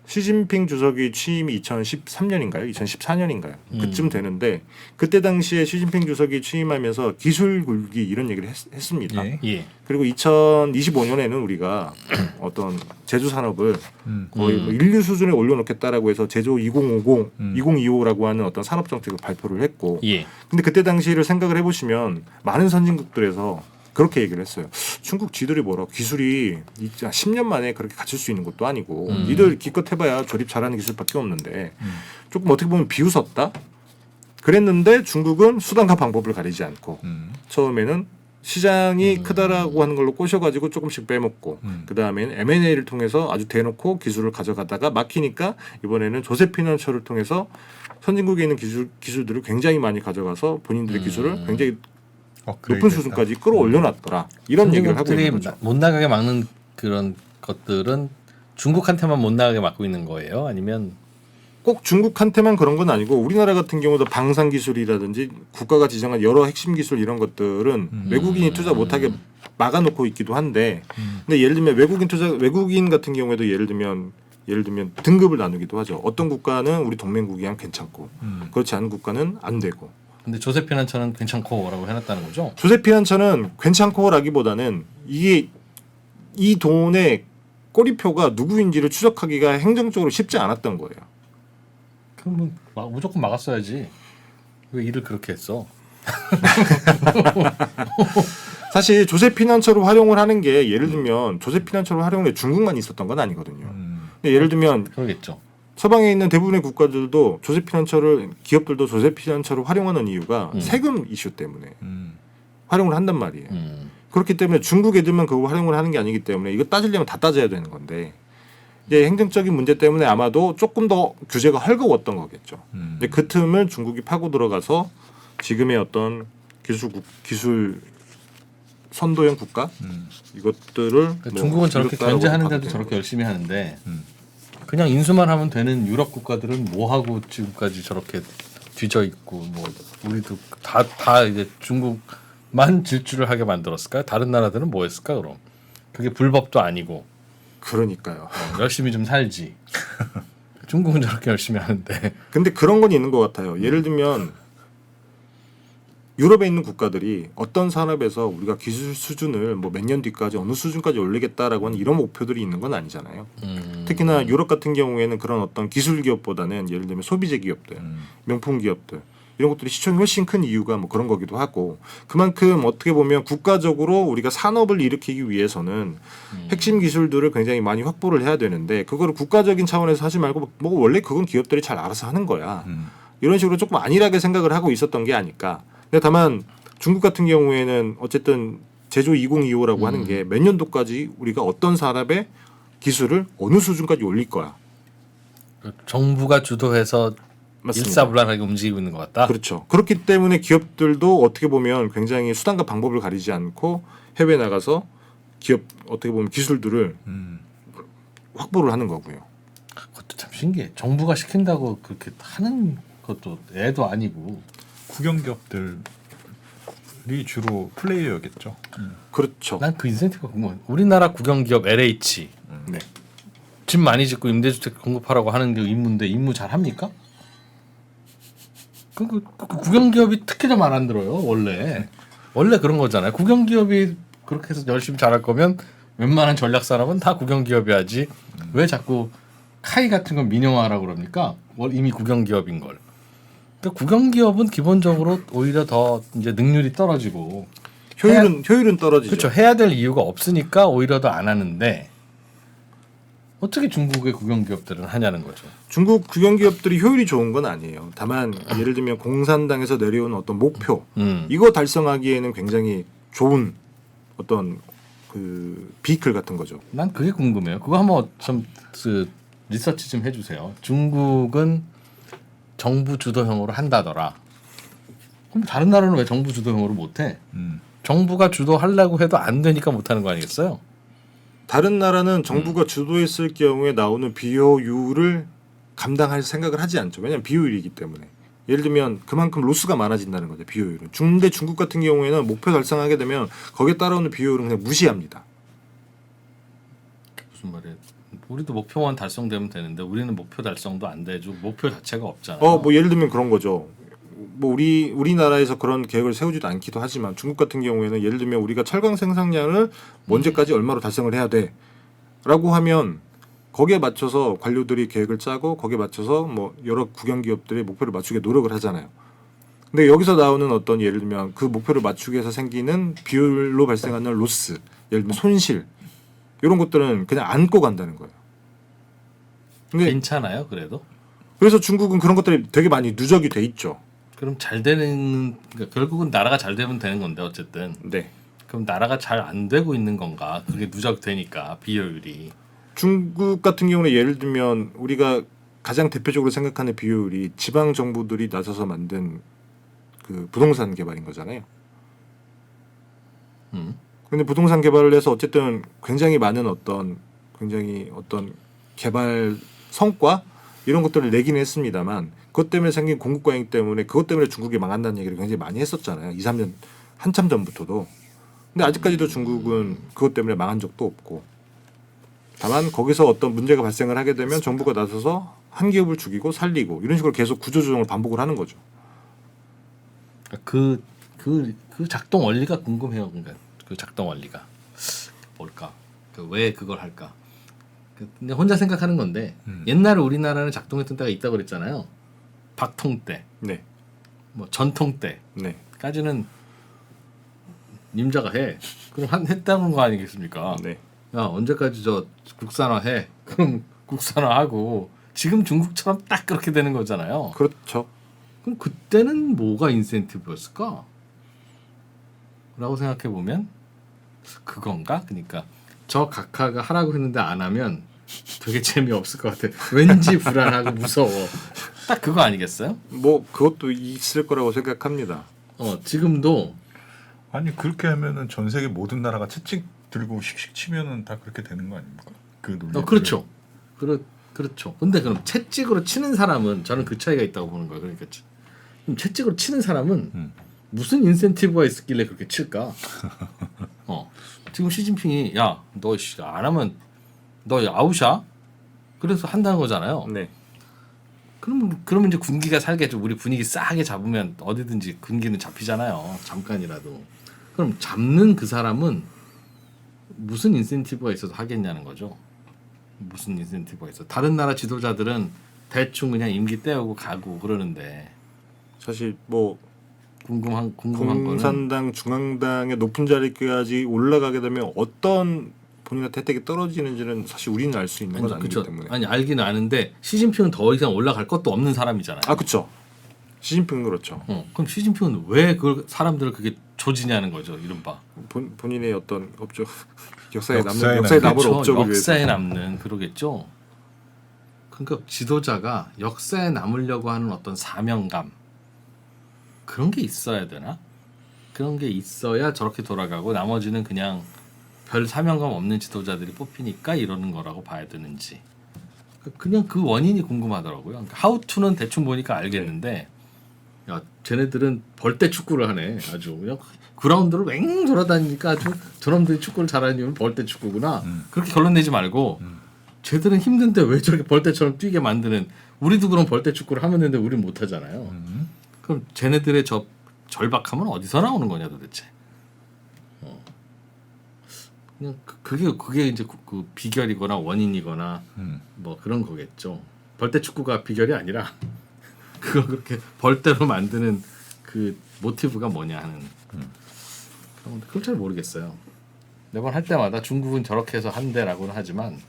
시진핑 주석이 취임이 2013년인가요? 2014년인가요? 그쯤 되는데 그때 당시에 시진핑 주석이 취임하면서 기술 굴기 이런 얘기를 했습니다. 예. 예. 그리고 2025년에는 우리가 어떤 제조 산업을 거의 뭐 인류 수준에 올려놓겠다라고 해서 제조 2050, 2025라고 하는 어떤 산업 정책을 발표를 했고, 예. 근데 그때 당시를 생각을 해보시면 많은 선진국들에서 그렇게 얘기를 했어요. 중국 지들이 뭐라 기술이 10년 만에 그렇게 갖출 수 있는 것도 아니고 니들 기껏 해봐야 조립 잘하는 기술밖에 없는데 조금 어떻게 보면 비웃었다. 그랬는데 중국은 수단과 방법을 가리지 않고 처음에는 시장이 크다라고 하는 걸로 꼬셔가지고 조금씩 빼먹고 그 다음에는 M&A를 통해서 아주 대놓고 기술을 가져가다가 막히니까 이번에는 조세피난처를 통해서 선진국에 있는 기술들을 굉장히 많이 가져가서 본인들의 기술을 굉장히 높은 수준까지 끌어올려놨더라. 이런 얘기를 하고 있는 거죠. 못 나가게 막는 그런 것들은 중국한테만 못 나가게 막고 있는 거예요? 아니면 꼭 중국한테만 그런 건 아니고 우리나라 같은 경우도 방산 기술이라든지 국가가 지정한 여러 핵심 기술 이런 것들은 외국인이 투자 못하게 막아놓고 있기도 한데 근데 예를 들면 외국인 같은 경우에도 예를 들면 등급을 나누기도 하죠. 어떤 국가는 우리 동맹국이랑 괜찮고 그렇지 않은 국가는 안 되고. 근데 조세피난처는 괜찮고라고 해놨다는 거죠? 조세피난처는 괜찮고라기보다는 이게 이 돈의 꼬리표가 누구인지를 추적하기가 행정적으로 쉽지 않았던 거예요. 그러면 무조건 막았어야지. 왜 일을 그렇게 했어? 사실 조세피난처를 활용을 하는 게 예를 들면 조세피난처를 활용해 중국만 있었던 건 아니거든요. 근데 예를 들면 그러겠죠. 서방에 있는 대부분의 국가들도 기업들도 조세피난처를 활용하는 이유가 세금 이슈 때문에 활용을 한단 말이에요. 그렇기 때문에 중국 애들만 그걸 활용을 하는 게 아니기 때문에 이거 따지려면 다 따져야 되는 건데 이제 행정적인 문제 때문에 아마도 조금 더 규제가 헐거웠던 거겠죠. 근데 그 틈을 중국이 파고 들어가서 지금의 어떤 기술 선도형 국가 이것들을 그러니까 중국은 저렇게 견제하는데도 저렇게 열심히 하는데 그냥 인수만 하면 되는 유럽 국가들은 뭐 하고 지금까지 저렇게 뒤져 있고 뭐 우리도 다 이제 중국만 질주를 하게 만들었을까요? 다른 나라들은 뭐 했을까 그럼? 그게 불법도 아니고. 그러니까요. 열심히 좀 살지. 중국은 저렇게 열심히 하는데. 근데 그런 건 있는 것 같아요. 예를 들면 유럽에 있는 국가들이 어떤 산업에서 우리가 기술 수준을 뭐 몇 년 뒤까지 어느 수준까지 올리겠다라고 하는 이런 목표들이 있는 건 아니잖아요. 특히나 유럽 같은 경우에는 그런 어떤 기술 기업보다는 예를 들면 소비재 기업들, 명품 기업들 이런 것들이 시총이 훨씬 큰 이유가 뭐 그런 거기도 하고 그만큼 어떻게 보면 국가적으로 우리가 산업을 일으키기 위해서는 핵심 기술들을 굉장히 많이 확보를 해야 되는데 그거를 국가적인 차원에서 하지 말고 뭐 원래 그건 기업들이 잘 알아서 하는 거야. 이런 식으로 조금 안일하게 생각을 하고 있었던 게 아닐까. 근데 다만 중국 같은 경우에는 어쨌든 제조 2025라고 하는 게 몇 년도까지 우리가 어떤 산업의 기술을 어느 수준까지 올릴 거야. 정부가 주도해서 맞습니다. 일사불란하게 움직이고 있는 것 같다. 그렇죠. 그렇기 때문에 기업들도 어떻게 보면 굉장히 수단과 방법을 가리지 않고 해외 나가서 기업 어떻게 보면 기술들을 확보를 하는 거고요. 그것도 참 신기해. 정부가 시킨다고 그렇게 하는 것도 애도 아니고. 국영 기업들이 주로 플레이어겠죠. 그렇죠. 난 그 인센티브가 궁금해. 우리나라 국영기업 LH 네. 집 많이 짓고 임대주택 공급하라고 하는 게 임무인데 임무 잘 합니까? 그 국영기업이 특히 더 말 안 들어요 원래. 원래 그런 거잖아요. 국영기업이 그렇게 해서 열심히 잘할 거면 웬만한 전략 산업은 다 국영기업이 하지. 왜 자꾸 카이 같은 건 민영화하라고 그럽니까? 이미 국영기업인 걸. 그러니까 국영기업은 기본적으로 오히려 더 이제 능률이 떨어지고 효율은 떨어지죠. 그렇죠. 해야 될 이유가 없으니까 오히려 더 안 하는데 어떻게 중국의 국영기업들은 하냐는 거죠. 중국 국영기업들이 효율이 좋은 건 아니에요. 다만 예를 들면 공산당에서 내려온 어떤 목표 이거 달성하기에는 굉장히 좋은 어떤 그 비클 같은 거죠. 난 그게 궁금해요. 그거 한번 좀 리서치 좀 해주세요. 중국은 정부 주도형으로 한다더라. 그럼 다른 나라는 왜 정부 주도형으로 못해? 정부가 주도하려고 해도 안 되니까 못하는 거 아니겠어요? 다른 나라는 정부가 주도했을 경우에 나오는 비효율을 감당할 생각을 하지 않죠. 왜냐하면 비효율이기 때문에. 예를 들면 그만큼 로스가 많아진다는 거죠. 비효율은. 근데 중국 같은 경우에는 목표 달성하게 되면 거기에 따라오는 비효율은 그냥 무시합니다. 무슨 말이에요? 우리도 목표만 달성되면 되는데 우리는 목표 달성도 안 돼주고 목표 자체가 없잖아요. 뭐 예를 들면 그런 거죠. 뭐 우리나라에서 그런 계획을 세우지도 않기도 하지만 중국 같은 경우에는 예를 들면 우리가 철강 생산량을 언제까지 얼마로 달성을 해야 돼라고 하면 거기에 맞춰서 관료들이 계획을 짜고 거기에 맞춰서 뭐 여러 국영기업들이 목표를 맞추게 노력을 하잖아요. 근데 여기서 나오는 어떤 예를 들면 그 목표를 맞추기 위해서 생기는 비율로 발생하는 로스, 예를 들면 손실 이런 것들은 그냥 안고 간다는 거예요. 근데 괜찮아요, 그래도? 그래서 중국은 그런 것들이 되게 많이 누적이 돼 있죠. 그럼 잘 되는 그러니까 결국은 나라가 잘 되면 되는 건데 어쨌든. 네. 그럼 나라가 잘 안 되고 있는 건가? 그게 누적되니까 비효율이. 중국 같은 경우는 예를 들면 우리가 가장 대표적으로 생각하는 비효율이 지방 정부들이 나서서 만든 그 부동산 개발인 거잖아요. 근데 부동산 개발을 해서 어쨌든 굉장히 어떤 개발 성과 이런 것들을 내긴 했습니다만 그것 때문에 생긴 공급 과잉 때문에 그것 때문에 중국이 망한다는 얘기를 굉장히 많이 했었잖아요. 2, 3년 한참 전부터도. 근데 아직까지도 중국은 그것 때문에 망한 적도 없고 다만 거기서 어떤 문제가 발생을 하게 되면 정부가 나서서 한 기업을 죽이고 살리고 이런 식으로 계속 구조조정을 반복을 하는 거죠. 그 작동 원리가 궁금해요. 그러니까 그 작동 원리가 뭘까? 왜 그걸 할까? 근데 혼자 생각하는 건데 옛날에 우리나라는 작동했던 때가 있다고 그랬잖아요. 박통 때, 네. 뭐 전통 네. 때까지는 님자가 해. 그럼 했다는 거 아니겠습니까? 네. 야 언제까지 저 국산화해? 그럼 국산화하고 지금 중국처럼 딱 그렇게 되는 거잖아요. 그렇죠. 그럼 그때는 뭐가 인센티브였을까? 라고 생각해 보면 그건가? 그러니까 저 각하가 하라고 했는데 안 하면 되게 재미없을 것 같아. 왠지 불안하고 무서워. 딱 그거 아니겠어요? 뭐 그것도 있을 거라고 생각합니다. 지금도 아니 그렇게 하면은 전 세계 모든 나라가 채찍 들고 씩씩 치면은 다 그렇게 되는 거 아닙니까? 그 논리. 그렇죠. 그렇죠. 근데 그럼 채찍으로 치는 사람은 저는 그 차이가 있다고 보는 거예요. 그러니까 그럼 채찍으로 치는 사람은 무슨 인센티브가 있었길래 그렇게 칠까? 지금 시진핑이 야 너 안 하면 너 아웃이야? 그래서 한다는 거잖아요. 네. 그러면 이제 군기가 살게 좀 우리 분위기 싸게 잡으면 어디든지 군기는 잡히잖아요. 잠깐이라도. 그럼 잡는 그 사람은 무슨 인센티브가 있어서 하겠냐는 거죠. 무슨 인센티브가 있어? 다른 나라 지도자들은 대충 그냥 임기 때우고 가고 그러는데 사실 뭐 궁금한 거는 공산당 중앙당의 높은 자리까지 올라가게 되면 어떤 본인한테 혜택이 떨어지는지는 사실 우리는 알 수 있는 건 아니기 그쵸. 때문에. 아니 알기는 아는데 시진핑은 더 이상 올라갈 것도 없는 사람이잖아요. 아 그렇죠. 시진핑은 그렇죠. 그럼 시진핑은 왜 그 사람들을 그게 조지냐는 거죠. 이른바 본인의 어떤 업적 역사에 역사에 남을 그렇죠. 업적을 위해서. 역사에 남는 그러겠죠. 그러니까 지도자가 역사에 남으려고 하는 어떤 사명감 그런 게 있어야 되나? 그런 게 있어야 저렇게 돌아가고 나머지는 그냥 별 사명감 없는 지도자들이 뽑히니까 이러는 거라고 봐야 되는지 그냥 그 원인이 궁금하더라고요. 그러니까 하우투는 대충 보니까 알겠는데 야 쟤네들은 벌떼 축구를 하네. 아주 그냥 그라운드를 왱 돌아다니니까 아주 저놈들이 축구를 잘하는 이유는 벌떼 축구구나. 그렇게 결론 내지 말고 쟤들은 힘든데 왜 저렇게 벌떼처럼 뛰게 만드는 우리도 그럼 벌떼 축구를 하면 되는데 우린 못하잖아요. 그럼 쟤네들의 저 절박함은 어디서 나오는 거냐 도대체. 그냥 그게 이제 그 비결이거나 원인이거나 뭐 그런 거겠죠. 벌떼 축구가 비결이 아니라 그걸 그렇게 벌떼로 만드는 그 모티브가 뭐냐 하는 그런 건데 그걸 잘 모르겠어요. 매번 할 때마다 중국은 저렇게 해서 한대라고는 하지만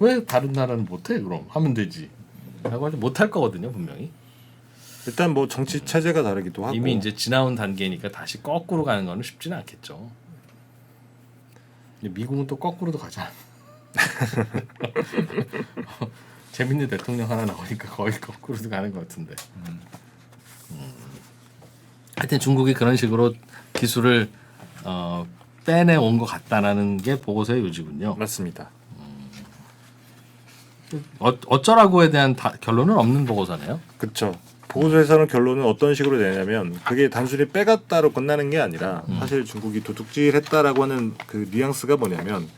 왜 다른 나라는 못해? 그럼 하면 되지. 라고 하지 못할 거거든요 분명히. 일단 뭐 정치 체제가 다르기도 하고 이미 이제 지나온 단계니까 다시 거꾸로 가는 거는 쉽지는 않겠죠. 근데 미국은 또 거꾸로도 가잖아. 재밌는 대통령 하나 나오니까 거의 거꾸로도 가는 것 같은데. 하여튼 중국이 그런 식으로 기술을 빼내온 것 같다라는 게 보고서의 요지군요. 맞습니다. 어쩌라고에 대한 결론은 없는 보고서네요. 그렇죠. 보고서에서는 결론은 어떤 식으로 내냐면 그게 단순히 빼갔다로 끝나는 게 아니라 사실 중국이 도둑질했다라고 하는 그 뉘앙스가 뭐냐면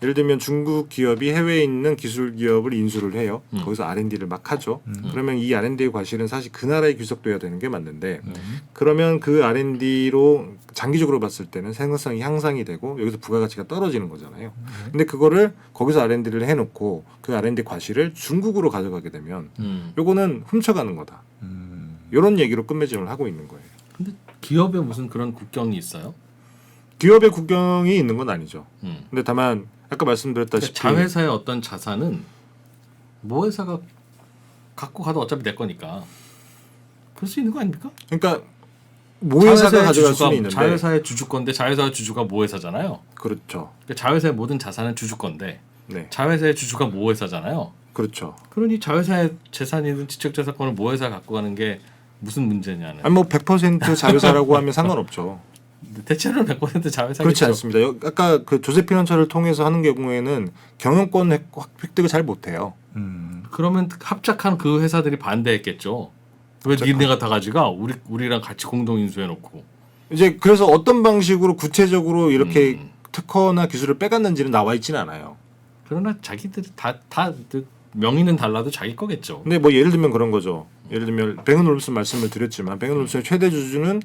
예를 들면 중국 기업이 해외에 있는 기술 기업을 인수를 해요. 거기서 R&D를 막 하죠. 그러면 이 R&D의 과실은 사실 그 나라에 귀속돼야 되는 게 맞는데 그러면 그 R&D로 장기적으로 봤을 때는 생산성이 향상이 되고 여기서 부가가치가 떨어지는 거잖아요. 근데 그거를 거기서 R&D를 해놓고 그 R&D 과실을 중국으로 가져가게 되면 요거는 훔쳐가는 거다. 이런 얘기로 끝맺음을 하고 있는 거예요. 근데 기업에 무슨 그런 국경이 있어요? 기업의 국경이 있는 건 아니죠. 근데 다만 아까 말씀드렸다시피 자회사의 어떤 자산은 모 회사가 갖고 가도 어차피 내 거니까 그럴 수 있는 거 아닙니까? 그러니까 모 회사가 가져갈 주주가, 수는 있는데 자회사의 주주건데 자회사의 주주가 모 회사잖아요. 그렇죠. 그러니까 자회사의 모든 자산은 주주건데 네, 자회사의 주주가 모 회사잖아요. 그렇죠. 그러니 자회사의 재산이든 지적재산권을 모 회사 갖고 가는 게 무슨 문제냐는. 아니 뭐 100% 자회사라고 하면 상관없죠. 대체로는 100% 자회사겠죠. 그렇지 않습니다. 아까 그 조세피넌처를 통해서 하는 경우에는 경영권 획득을 잘 못해요. 그러면 합작한 그 회사들이 반대했겠죠. 왜 니네가 다 가져가? 우리랑 같이 공동 인수해놓고. 이제 그래서 어떤 방식으로 구체적으로 이렇게 특허나 기술을 빼갔는지는 나와 있지는 않아요. 그러나 자기들이 다 명의는 달라도 자기 거겠죠. 근데 뭐 예를 들면 그런 거죠. 예를 들면 뱅앤올uf슨 말씀을 드렸지만 뱅앤올uf슨의 최대 주주는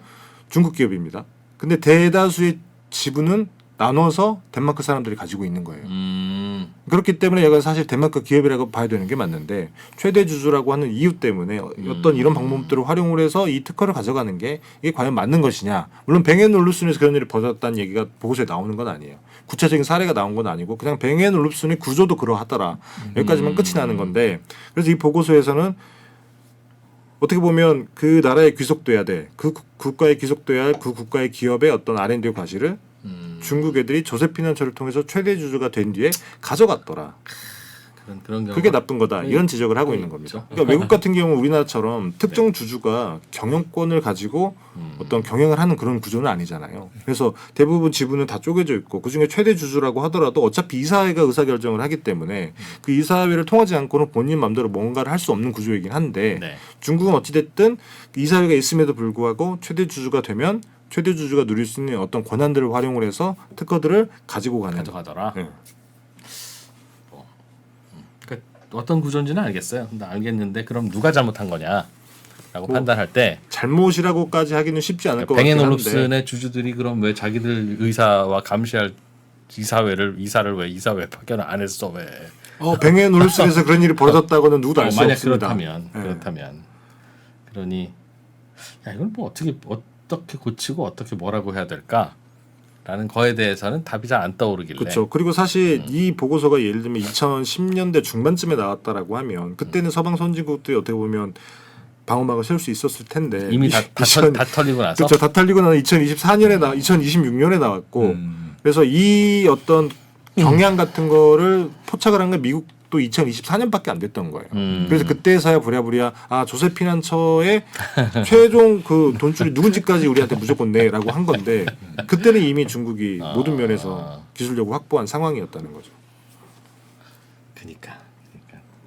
중국 기업입니다. 근데 대다수의 지분은 나눠서 덴마크 사람들이 가지고 있는 거예요. 그렇기 때문에 얘가 사실 덴마크 기업이라고 봐야 되는 게 맞는데 최대 주주라고 하는 이유 때문에 어떤 이런 방법들을 활용을 해서 이 특허를 가져가는 게 이게 과연 맞는 것이냐. 물론 뱅앤올uf슨에서 그런 일이 벌어졌다는 얘기가 보고서에 나오는 건 아니에요. 구체적인 사례가 나온 건 아니고 그냥 뱅앤올uf슨의 구조도 그러하더라. 여기까지만 끝이 나는 건데 그래서 이 보고서에서는 어떻게 보면 그 나라에 귀속돼야 돼. 그 국가에 귀속돼야 할 그 국가의 기업의 어떤 R&D 과실을 중국 애들이 조세피넌처를 통해서 최대 주주가 된 뒤에 가져갔더라. 그런 그게 나쁜 거다. 이런 지적을 하고 있는 겁니다. 그러니까 외국 같은 경우 우리나라처럼 특정 주주가 경영권을 가지고 어떤 경영을 하는 그런 구조는 아니잖아요. 그래서 대부분 지분은 다 쪼개져 있고 그중에 최대 주주라고 하더라도 어차피 이사회가 의사결정을 하기 때문에 그 이사회를 통하지 않고는 본인 마음대로 뭔가를 할 수 없는 구조이긴 한데 네. 중국은 어찌됐든 이사회가 있음에도 불구하고 최대 주주가 되면 최대 주주가 누릴 수 있는 어떤 권한들을 활용을 해서 특허들을 가지고 가는 가져가더라. 네. 그러니까 어떤 구조인지는 알겠어요. 근데 알겠는데 그럼 누가 잘못한 거냐라고 판단할 때 잘못이라고까지 하기는 쉽지 않을 것 같긴 한데 뱅앤올uf슨의 주주들이 그럼 왜 자기들 의사와 감시할 이사를 왜 이사회 파견을 안 했어 왜? 뱅앤올uf슨에서 그런 일이 벌어졌다고는 누구도 알 수 만약 없습니다. 그렇다면 그러니 야 이건 뭐 어떻게 고치고 어떻게 뭐라고 해야 될까라는 거에 대해서는 답이 잘 안 떠오르길래. 그렇죠. 그리고 사실 이 보고서가 예를 들면 2010년대 중반쯤에 나왔다라고 하면 그때는 서방 선진국들이 어떻게 보면 방어막을 세울 수 있었을 텐데 이미 다 털리고 나서. 그렇죠. 다 털리고 나서 2024년에 2026년에 나왔고 그래서 이 어떤 경향 같은 거를 포착을 한 건 미국도 2024년밖에 안 됐던 거예요. 그래서 그때서야 부랴부랴 조세피난처의 최종 그 돈줄이 누군지까지 우리한테 무조건 내라고 한 건데 그때는 이미 중국이 모든 면에서 기술력을 확보한 상황이었다는 거죠. 그러니까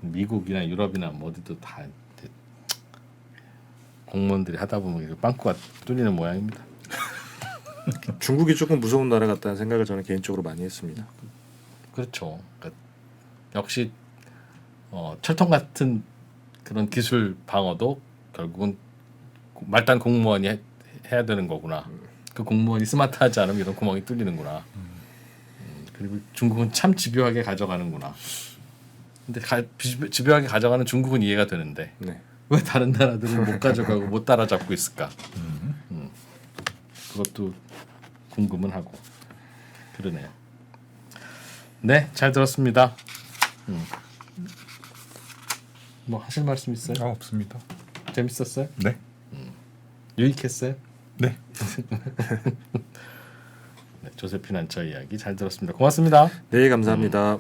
미국이나 유럽이나 뭐 어디도 다 공무원들이 하다 보면 빵꾸가 뚫리는 모양입니다. 중국이 조금 무서운 나라 같다는 생각을 저는 개인적으로 많이 했습니다. 그렇죠. 그러니까 역시 철통 같은 그런 기술 방어도 결국은 말단 공무원이 해야 되는 거구나. 그 공무원이 스마트하지 않으면 이런 구멍이 뚫리는구나. 그리고 중국은 참 집요하게 가져가는구나. 근데 집요하게 가져가는 중국은 이해가 되는데 네. 왜 다른 나라들은 못 가져가고 못 따라잡고 있을까? 그것도 궁금은 하고 그러네요. 네, 잘 들었습니다. 뭐 하실 말씀 있어요? 없습니다. 재밌었어요? 네. 유익했어요? 네. 네, 조세핀 안처 이야기 잘 들었습니다. 고맙습니다. 네, 감사합니다.